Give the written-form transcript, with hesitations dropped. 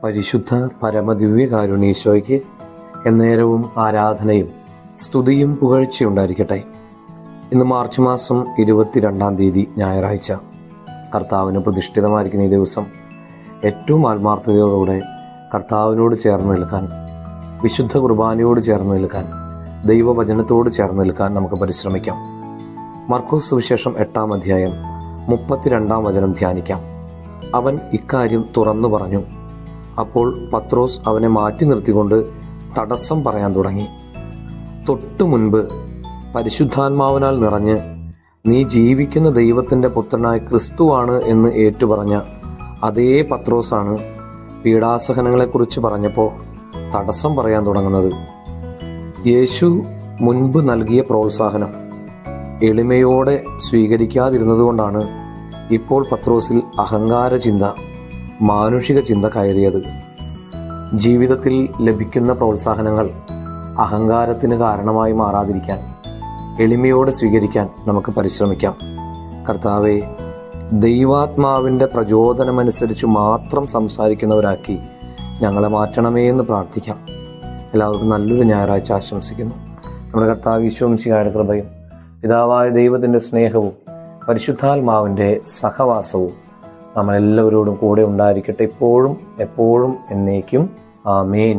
പരിശുദ്ധ പരമദിവ്യകാരുണ്യേശോയ്ക്ക് എന്നേരവും ആരാധനയും സ്തുതിയും പുകഴ്ചയുണ്ടായിരിക്കട്ടെ. ഇന്ന് മാർച്ച് മാസം 22-ാം തീയതി ഞായറാഴ്ച. കർത്താവിന് പ്രതിഷ്ഠിതമായിരിക്കുന്ന ഈ ദിവസം ഏറ്റവും ആത്മാർത്ഥതയോടുകൂടെ കർത്താവിനോട് ചേർന്ന് നിൽക്കാൻ, വിശുദ്ധ കുർബാനയോട് ചേർന്ന് നിൽക്കാൻ, ദൈവവചനത്തോട് ചേർന്ന് നിൽക്കാൻ നമുക്ക് പരിശ്രമിക്കാം. മർക്കോസ് സുവിശേഷം 8-ാം അധ്യായം 32-ാം വചനം ധ്യാനിക്കാം. അവൻ ഇക്കാര്യം തുറന്നു പറഞ്ഞു. അപ്പോൾ പത്രോസ് അവനെ മാറ്റി നിർത്തിക്കൊണ്ട് തടസ്സം പറയാൻ തുടങ്ങി. തൊട്ടു മുൻപ് പരിശുദ്ധാത്മാവിനാൽ നിറഞ്ഞ് നീ ജീവിക്കുന്ന ദൈവത്തിൻ്റെ പുത്രനായ ക്രിസ്തുവാണ് എന്ന് ഏറ്റുപറഞ്ഞ അതേ പത്രോസാണ് പീഡാസഹനങ്ങളെക്കുറിച്ച് പറഞ്ഞപ്പോൾ തടസ്സം പറയാൻ തുടങ്ങുന്നത്. യേശു മുൻപ് നൽകിയ പ്രോത്സാഹനം എളിമയോടെ സ്വീകരിക്കാതിരുന്നതുകൊണ്ടാണ് ഇപ്പോൾ പത്രോസിൽ അഹങ്കാര ചിന്ത, മാനുഷിക ചിന്ത കയറിയത്. ജീവിതത്തിൽ ലഭിക്കുന്ന പ്രോത്സാഹനങ്ങൾ അഹങ്കാരത്തിന് കാരണമായി മാറാതിരിക്കാൻ എളിമയോടെ സ്വീകരിക്കാൻ നമുക്ക് പരിശ്രമിക്കാം. കർത്താവെ, ദൈവാത്മാവിൻ്റെ പ്രചോദനമനുസരിച്ച് മാത്രം സംസാരിക്കുന്നവരാക്കി ഞങ്ങളെ മാറ്റണമേ എന്ന് പ്രാർത്ഥിക്കാം. എല്ലാവർക്കും നല്ലൊരു ഞായറാഴ്ച ആശംസിക്കുന്നു. നമ്മുടെ കർത്താവ് ഈശോ മിശിഹായുടെ കൃപയും പിതാവായ ദൈവത്തിൻ്റെ സ്നേഹവും പരിശുദ്ധാത്മാവിൻ്റെ സഹവാസവും നമ്മളെല്ലാവരോടും കൂടെ ഉണ്ടായിരിക്കട്ടെ, ഇപ്പോഴും എപ്പോഴും എന്നേക്കും. ആമേൻ.